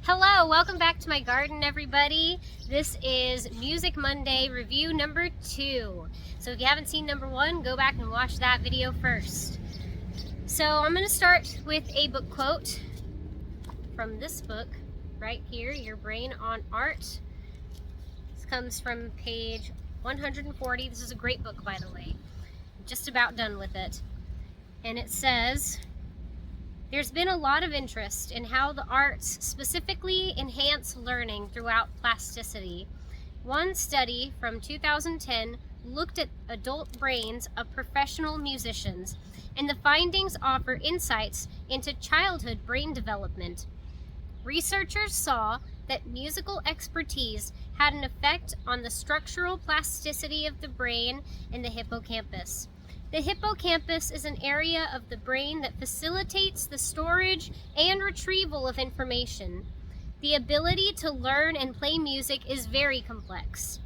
Hello, welcome back to my garden, everybody. This is Music Monday review number 2. So if you haven't seen number 1, go back and watch that video first. So I'm going to start with a book quote from this book right here, Your Brain on Art. This comes from page 140. This is a great book, by the way. I'm just about done with it. And it says, there's been a lot of interest in how the arts specifically enhance learning throughout plasticity. One study from 2010 looked at adult brains of professional musicians, and the findings offer insights into childhood brain development. Researchers saw that musical expertise had an effect on the structural plasticity of the brain and the hippocampus. The hippocampus is an area of the brain that facilitates the storage and retrieval of information. The ability to learn and play music is very complex,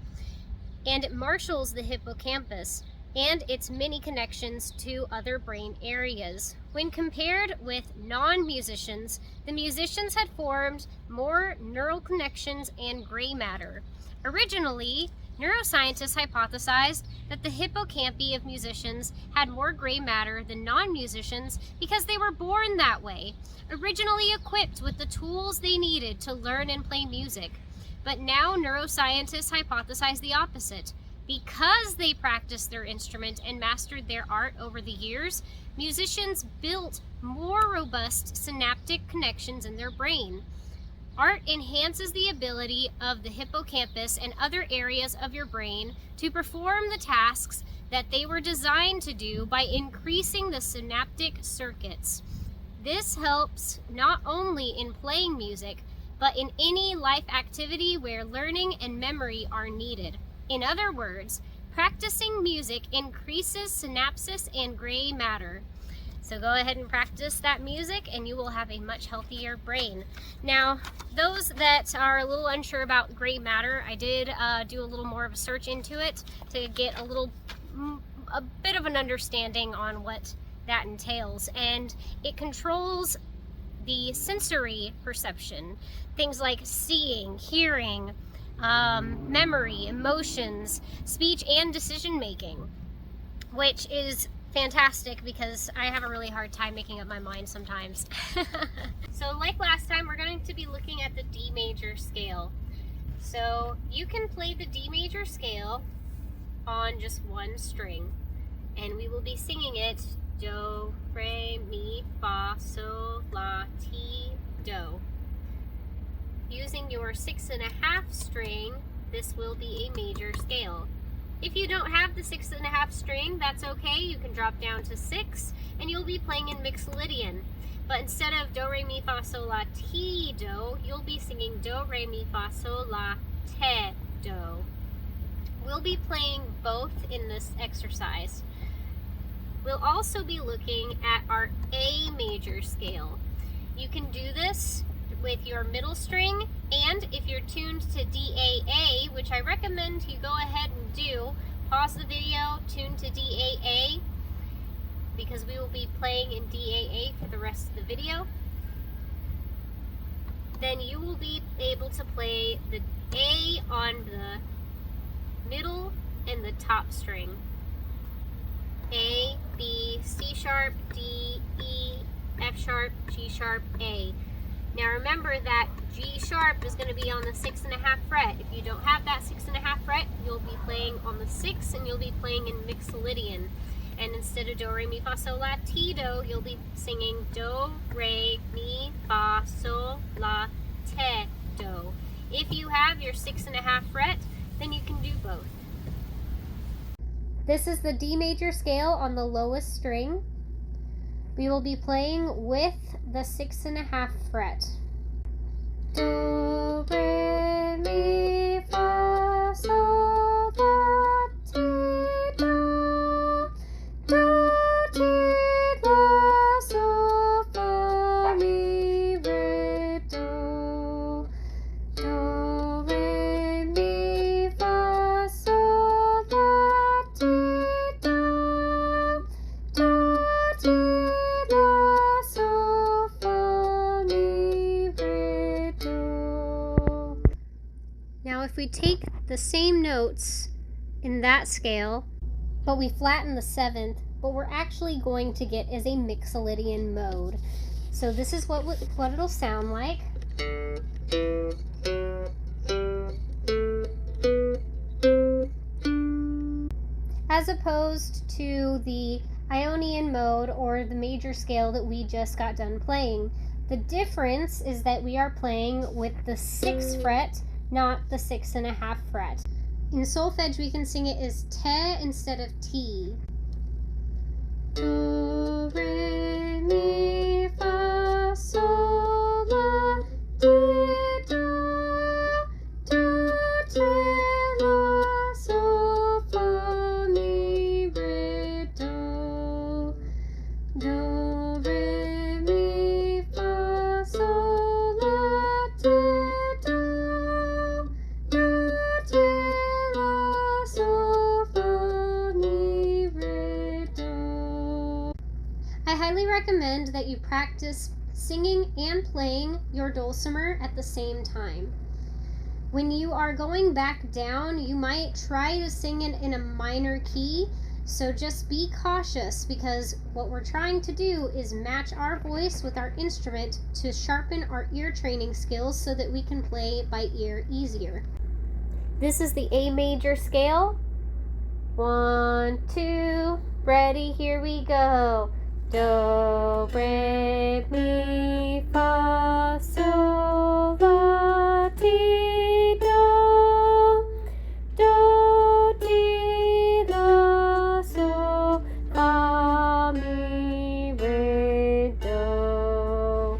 and it marshals the hippocampus and its many connections to other brain areas. When compared with non-musicians, the musicians had formed more neural connections and gray matter. Originally, neuroscientists hypothesized that the hippocampi of musicians had more gray matter than non-musicians because they were born that way, originally equipped with the tools they needed to learn and play music. But now neuroscientists hypothesize the opposite. Because they practiced their instrument and mastered their art over the years, musicians built more robust synaptic connections in their brain. Art enhances the ability of the hippocampus and other areas of your brain to perform the tasks that they were designed to do by increasing the synaptic circuits. This helps not only in playing music, but in any life activity where learning and memory are needed. In other words, practicing music increases synapses and gray matter. So go ahead and practice that music and you will have a much healthier brain. Now, those that are a little unsure about gray matter, I did do a little more of a search into it to get a bit of an understanding on what that entails. And it controls the sensory perception, things like seeing, hearing, memory, emotions, speech, and decision making, which is fantastic because I have a really hard time making up my mind sometimes. So like last time, we're going to be looking at the D major scale. So you can play the D major scale on just one string, and we will be singing it do, re, mi, fa, sol, la, ti, do. Using your 6.5 string, this will be a major scale. If you don't have the 6.5 string, that's okay. You can drop down to 6 and you'll be playing in Mixolydian. But instead of do, re, mi, fa, sol, la, ti, do, you'll be singing do, re, mi, fa, sol, la, te, do. We'll be playing both in this exercise. We'll also be looking at our A major scale. You can do this with your middle string, and if you're tuned to DAA, which I recommend you go ahead and do, pause the video, tune to DAA, because we will be playing in DAA for the rest of the video. Then you will be able to play the A on the middle and the top string. A, B, C sharp, D, E, F sharp, G sharp, A. Now remember that G sharp is going to be on the 6.5 fret. If you don't have that 6.5 fret, you'll be playing on the 6 and you'll be playing in Mixolydian. And instead of do, re, mi, fa, sol, la, ti, do, you'll be singing do, re, mi, fa, sol, la, te, do. If you have your 6.5 fret, then you can do both. This is the D major scale on the lowest string. We will be playing with the 6.5 fret. Do, re, mi, fa, sol, la, ti, do. Do, ti, la, sol, fa, mi, re, do. Do, re, mi, fa, sol, la, ti, do. Do, ti, la, sol, fa, mi, if we take the same notes in that scale, but we flatten the 7th, what we're actually going to get is a Mixolydian mode. So this is what it'll sound like. As opposed to the Ionian mode or the major scale that we just got done playing. The difference is that we are playing with the 6th fret, not the 6.5 fret. In solfege, we can sing it as te instead of ti. Do, re, mi, fa, sol, la, ti, do, do, te, la, sol, fa, mi, re, do. Do, re, mi, fa, sol, la, ti, do, do, te, la, sol, fa, mi, re, do. I highly recommend that you practice singing and playing your dulcimer at the same time. When you are going back down, you might try to sing it in a minor key, so just be cautious, because what we're trying to do is match our voice with our instrument to sharpen our ear training skills so that we can play by ear easier. This is the A major scale. 1, 2, ready, here we go. Do, re, mi, fa, sol, la, ti, do, do, ti, la, sol, fa, mi, re, do,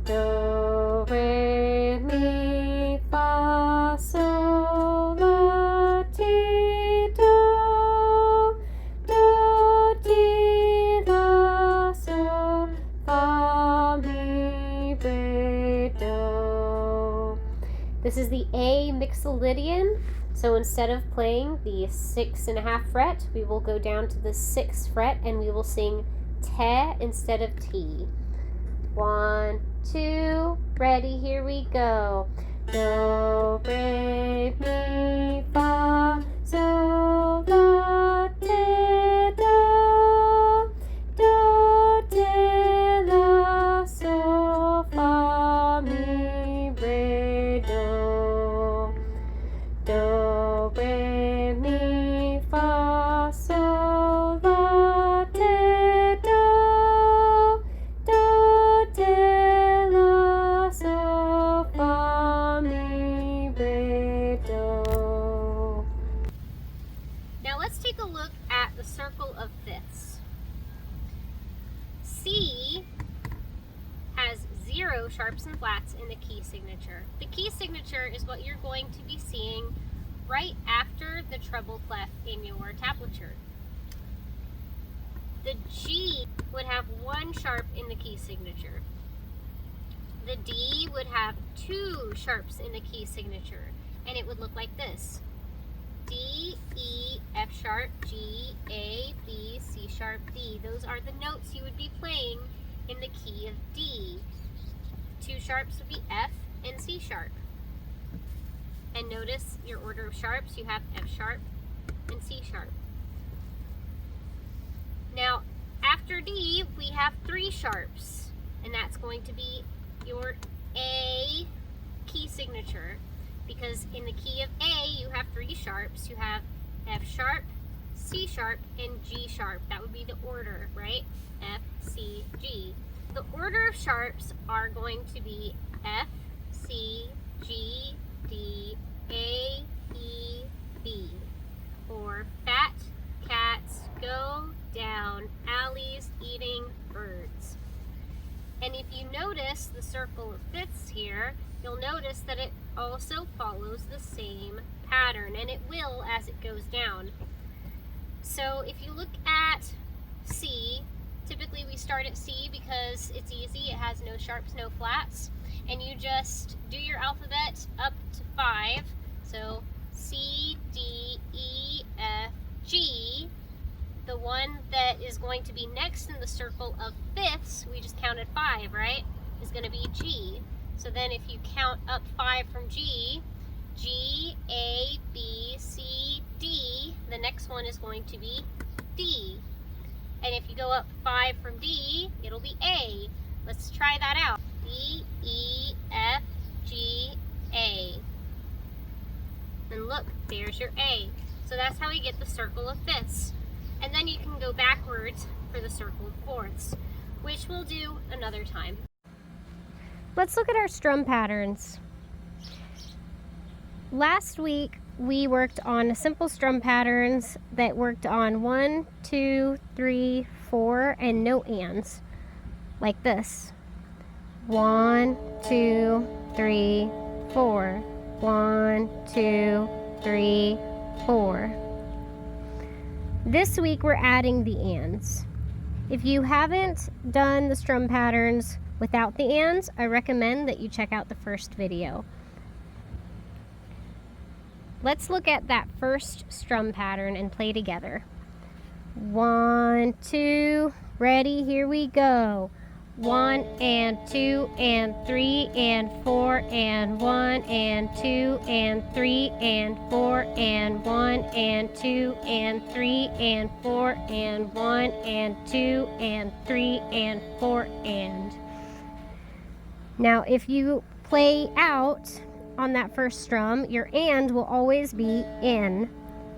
do, re, mi, fa, sol, la, ti, do, do, ti, la, sol, fa, mi, re, do. This is the A Mixolydian. So instead of playing the 6.5 fret, we will go down to the 6th fret and we will sing te instead of ti. 1, 2, ready, here we go. Do, re, mi, fa, sol, la, ti, do, do, ti, la, sol, fa, mi, re, do. Do, re, mi, fa, sol, la, ti, do, do, ti, la, sol, fa, mi, re, do. Now let's take a look at the circle of fifths. C has 0 sharps and flats in the key signature. The key signature is what you're going to be seeing right after the treble clef in your tablature. The G would have 1 sharp in the key signature. The D would have 2 sharps in the key signature, and it would look like this. D, E, F sharp, G, A, B, C sharp, D. Those are the notes you would be playing in the key of D. 2 sharps would be F and C sharp. And notice your order of sharps, you have F sharp and C sharp. Now, after D, we have 3 sharps, and that's going to be your A key signature, because in the key of A, you have 3 sharps. You have F sharp, C sharp, and G sharp. That would be the order, right? F, C, G. The order of sharps are going to be F, C, G, D, A, E, B. Or fat cats go down alleys eating birds. And if you notice the circle of fifths here, you'll notice that it also follows the same pattern, and it will as it goes down. So if you look at C, typically we start at C because it's easy, it has no sharps, no flats, and you just do your alphabet up to 5. So C, D, E, F, G. The one that is going to be next in the circle of fifths, we just counted 5, right, is going to be G. So then if you count up 5 from G, G, A, B, C, D. The next one is going to be D. And if you go up 5 from D, it'll be A. Let's try that out. D, E, F, G, A. And look, there's your A. So that's how we get the circle of fifths. And then you can go backwards for the circle of fourths, which we'll do another time. Let's look at our strum patterns. Last week, we worked on simple strum patterns that worked on 1, 2, 3, 4, and no ands, like this. 1, 2, 3, 4. 1, 2, 3, 4. This week we're adding the ands. If you haven't done the strum patterns without the ands, I recommend that you check out the first video. Let's look at that first strum pattern and play together. 1, 2, ready, here we go. 1 and 2 and 3 and 4 and 1 and 2 and 3 and 4 and 1 and 2 and 3 and 4 and 1 and 2 and 3 and 4 and. Now if you play out on that first strum, your and will always be in.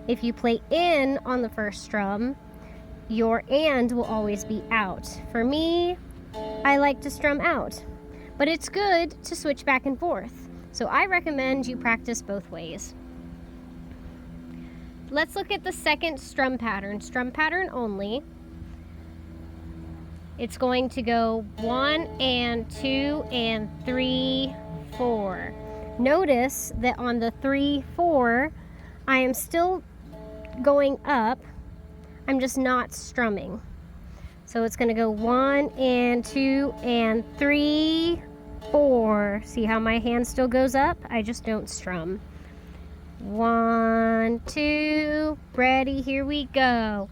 If you play in on the first strum, your and will always be out. For me, I like to strum out, but it's good to switch back and forth. So I recommend you practice both ways. Let's look at the second strum pattern only. It's going to go 1 and 2 and 3, 4. Notice that on the 3, 4, I am still going up. I'm just not strumming. So it's going to go 1 and 2 and 3, 4. See how my hand still goes up? I just don't strum. 1, 2, ready, here we go.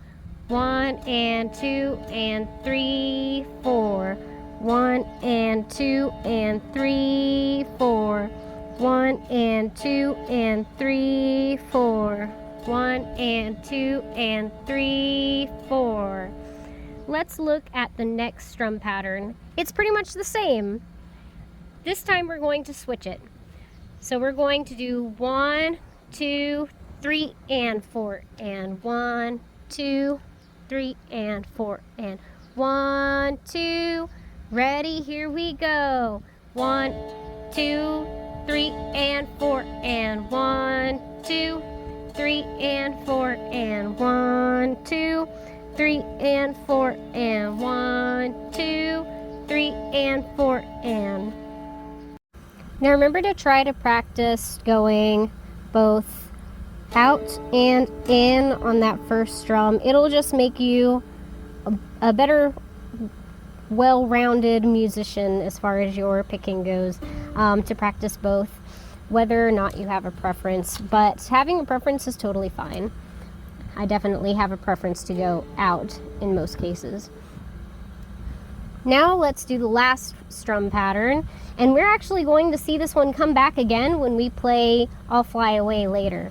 1 and 2 and 3, 4. 1 and 2 and 3, 4. 1 and 2 and 3, 4. 1 and 2 and 3, 4. Let's look at the next strum pattern. It's pretty much the same. This time we're going to switch it. So we're going to do 1, 2, 3, and 4, and 1, 2, 3, and 4, and 1, 2, ready, here we go. 1, 2, 3, and 4, and 1, 2, 3, and 4, and 1, 2, 3 and 4 and 1, 2, 3 and 4 and. Now remember to try to practice going both out and in on that first strum. It'll just make you a better, well-rounded musician as far as your picking goes, to practice both, whether or not you have a preference. But having a preference is totally fine. I definitely have a preference to go out in most cases. Now let's do the last strum pattern, and we're actually going to see this one come back again when we play I'll Fly Away later.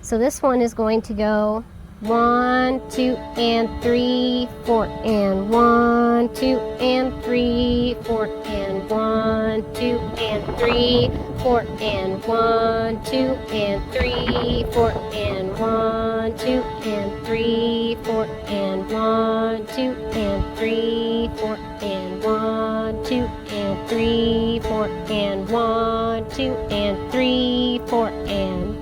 So this one is going to go 1, 2, and 3, 4, and 1, 2, and 3, 4, and 1, 2, and 3, 4, and 1, 2, and 3, 4, and 1, 2, and 3, 4, and 1, 2, and 3, 4, and 1, 2, and 3, 4, and 1, 2, and 3, 4, and.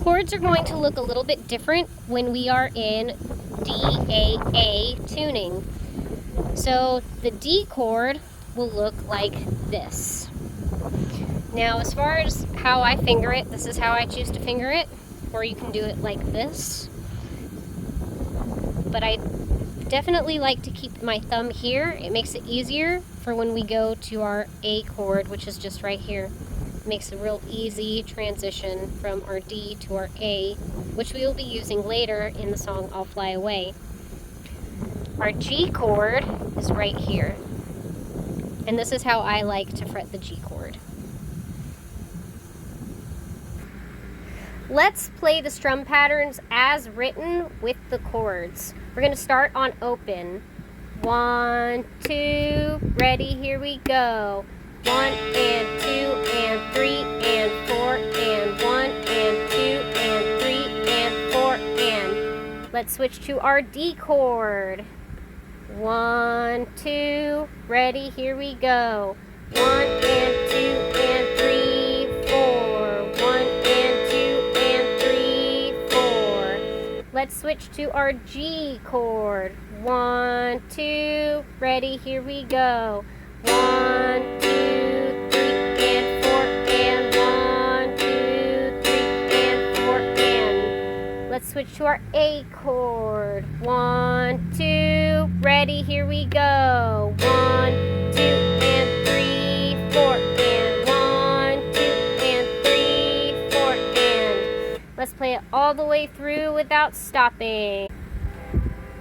Chords are going to look a little bit different when we are in D-A-A tuning. So the D chord will look like this. Now as far as how I finger it, this is how I choose to finger it, or you can do it like this. But I definitely like to keep my thumb here. It makes it easier for when we go to our A chord, which is just right here. Makes a real easy transition from our D to our A, which we will be using later in the song I'll Fly Away. Our G chord is right here, and this is how I like to fret the G chord. Let's play the strum patterns as written with the chords. We're going to start on open. 1, 2, ready, here we go. 1 and 2 and 3 and 4 and 1 and 2 and 3 and 4 and. Let's switch to our D chord. 1, 2, ready, here we go. 1 and 2 and 3, 4. 1 and 2 and 3, 4. Let's switch to our G chord. 1, 2, ready, here we go. 1, 2, 3 and 4 and 1, 2, 3 and 4 and. Let's switch to our A chord. 1, 2, ready, here we go. 1, 2 and 3, 4 and 1, 2 and 3, 4 and. Let's play it all the way through without stopping.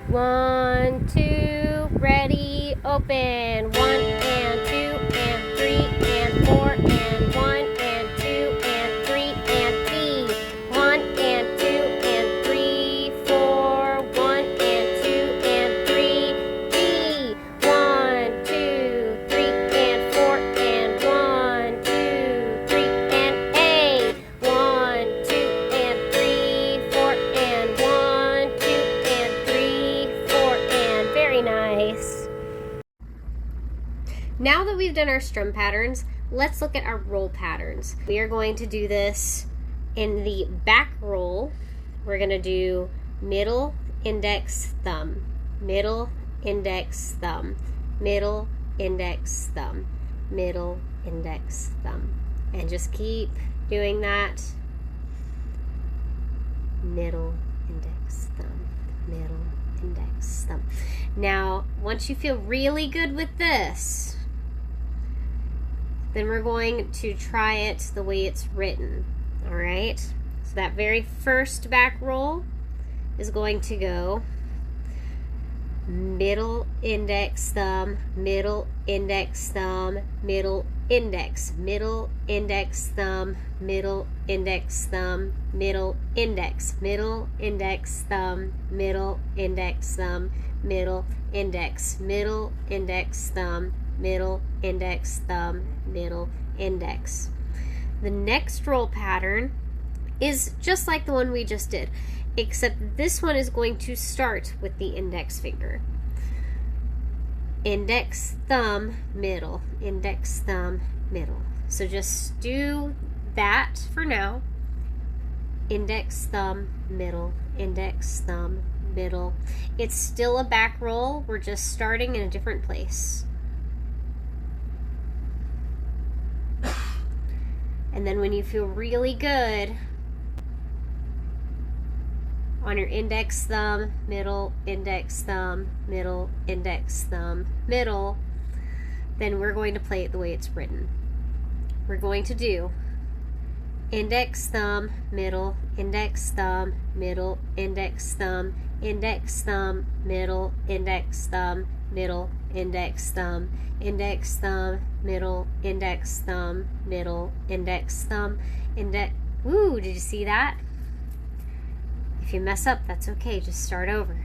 1, 2, ready, open. 1 and 2 and 3 and 4 and 1 and 2 and 3 and B. 1 and 2 and 3, 4. 1 and 2 and 3, B. 1, 2, 3 and 4 and 1, 2, 3 and A. 1, 2 and 3, 4 and 1, 2 and 3, 4 and. Very nice. Now that we've done our strum patterns, let's look at our roll patterns. We are going to do this in the back roll. We're going to do middle, index, thumb, middle, index, thumb, middle, index, thumb, middle, index, thumb. And just keep doing that. Middle, index, thumb, middle, index, thumb. Now, once you feel really good with this, then we're going to try it the way it's written. All right? So that very first back roll is going to go middle, index, thumb, middle, index, thumb, middle, index, middle, index, thumb, middle, index, thumb, middle, index, middle, index, thumb, middle, index, thumb, middle, index, middle, index, thumb, middle, index, thumb, middle, index. The next roll pattern is just like the one we just did, except this one is going to start with the index finger. Index, thumb, middle, index, thumb, middle. So just do that for now. Index, thumb, middle, index, thumb, middle. It's still a back roll. We're just starting in a different place. And then when you feel really good, on your index, thumb, middle, index, thumb, middle, index, thumb, middle, then we're going to play it the way it's written. We're going to do index, thumb, middle, index, thumb, middle, index, thumb, index, thumb, middle, index, thumb, middle, index, thumb, index, thumb, middle, index, thumb, middle, index, thumb, index. Ooh, did you see that? If you mess up, that's okay. Just start over.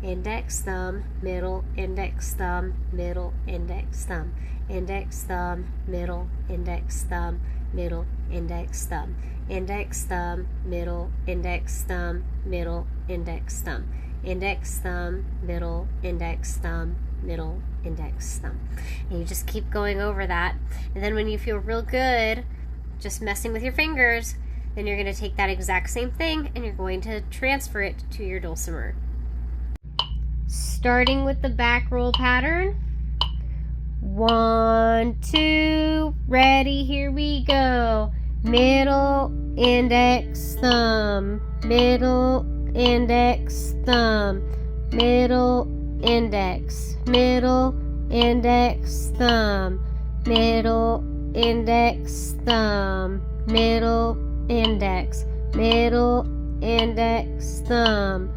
Index, thumb, middle, index, thumb, middle, index, thumb, index, thumb, middle, index, thumb, middle, index, thumb, index, thumb, middle, index, thumb, middle, index, thumb, index, thumb, middle, index, thumb, middle, index, thumb. And you just keep going over that. And then when you feel real good, just messing with your fingers, then you're going to take that exact same thing and you're going to transfer it to your dulcimer. Starting with the back roll pattern. 1, 2, ready, here we go. Middle, index, thumb, middle, index, thumb, middle, index, middle, index, thumb, middle, index, thumb, middle, index, middle, index, thumb,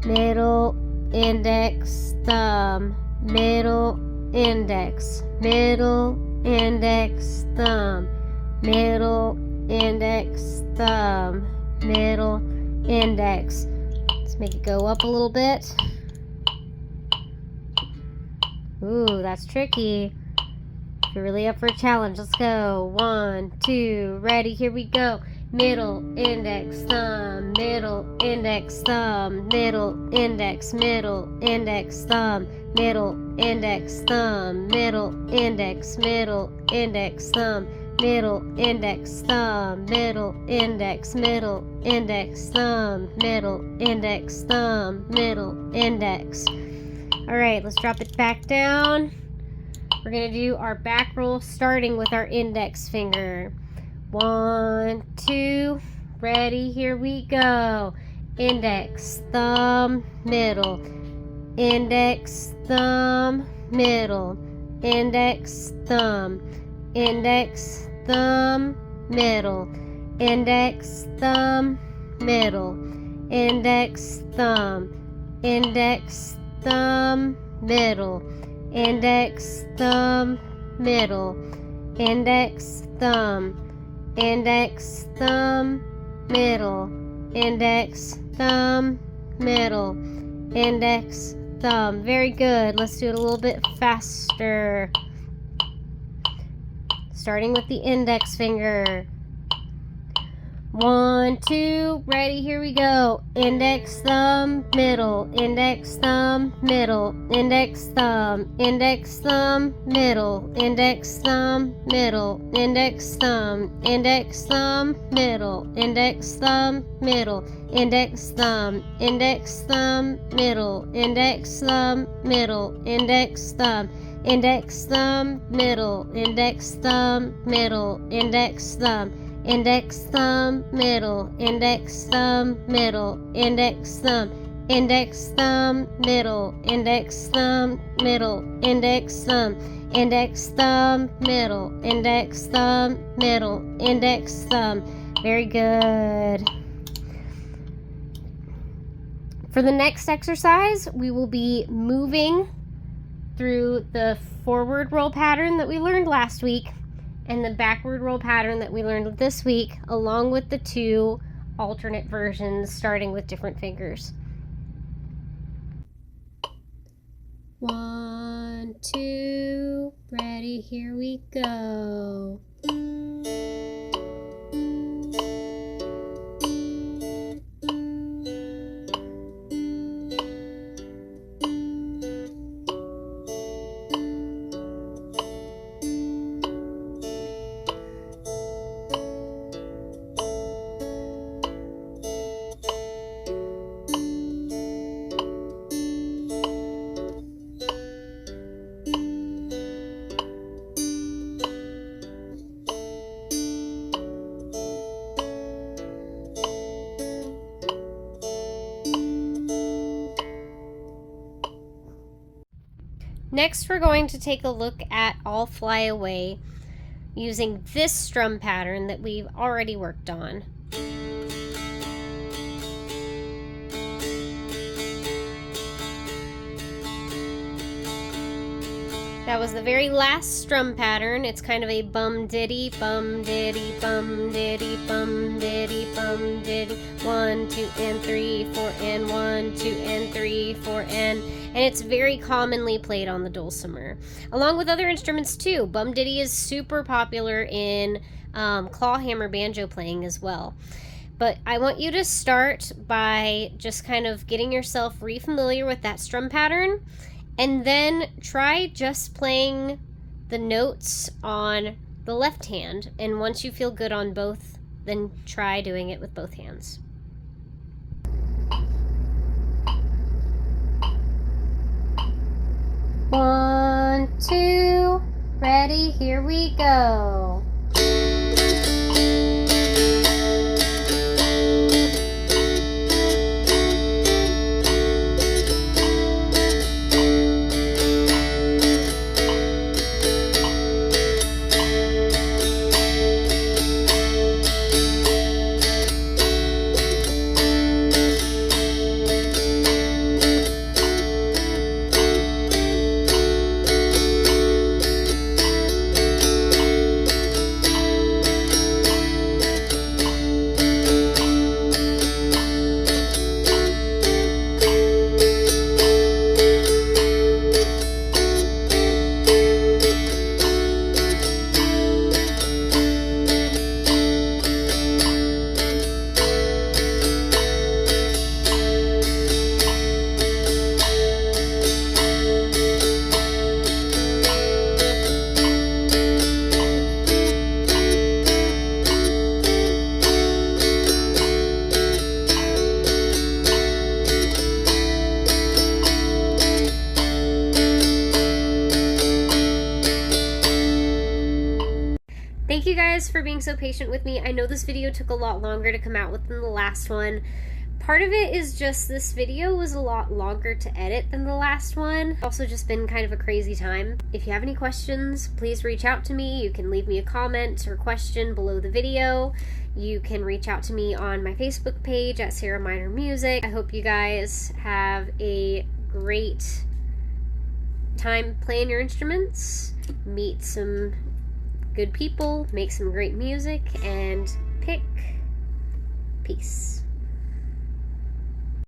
middle, index, thumb, middle, index, middle, index, thumb, middle, index, thumb, middle, index. Let's make it go up a little bit. Ooh, that's tricky. If you're really up for a challenge, let's go. 1, 2, ready, here we go. Middle, index, thumb, middle, index, thumb, middle, index, middle, index, thumb, middle, index, thumb, middle, index, middle, index, thumb, middle, index, thumb, middle, index, middle, index, thumb, middle, index, thumb, middle, index. All right, let's drop it back down. We're gonna do our back roll starting with our index finger. 1, 2, ready, here we go. Index, thumb, middle, index, thumb, middle, index, thumb, index, thumb, middle, index, thumb, middle, index, thumb, index, thumb, middle, index, thumb, middle, index, thumb, index, thumb, middle, index, thumb, middle, index, thumb. Very good. Let's do it a little bit faster. Starting with the index finger. 1, 2, ready, here we go. Index, thumb, middle, index, thumb, middle, index, thumb, index, thumb, middle, index, thumb, middle, index, thumb, index, thumb, middle, index, thumb, middle, index, thumb, index, thumb, middle, index, thumb, middle, index, thumb, index, thumb, middle, index, thumb, middle, index, thumb, index, thumb, middle, index, thumb, middle, index, thumb, index, thumb, middle, index, thumb, middle, index, thumb, index, thumb, middle, index, thumb, middle, index, thumb. Very good. For the next exercise, we will be moving through the forward roll pattern that we learned last week and the backward roll pattern that we learned this week, along with the 2 alternate versions starting with different fingers. 1, 2, ready, here we go. Next, we're going to take a look at All Fly Away using this strum pattern that we've already worked on. That was the very last strum pattern. It's kind of a bum diddy, bum diddy, bum diddy, bum diddy, bum diddy. 1, 2, and 3, 4, and 1, 2, and 3, 4, and it's very commonly played on the dulcimer, along with other instruments too. Bum diddy is super popular in clawhammer banjo playing as well. But I want you to start by just kind of getting yourself re-familiar with that strum pattern, and then try just playing the notes on the left hand. And once you feel good on both, then try doing it with both hands. One, 2, ready, here we go. you guys for being so patient with me. I know this video took a lot longer to come out with than the last one. Part of it is just this video was a lot longer to edit than the last one. Also just been kind of a crazy time. If you have any questions, please reach out to me. You can leave me a comment or question below the video. You can reach out to me on my Facebook page at sarahminermusic. I hope you guys have a great time playing your instruments, meet some good people, make some great music, and pick. Peace.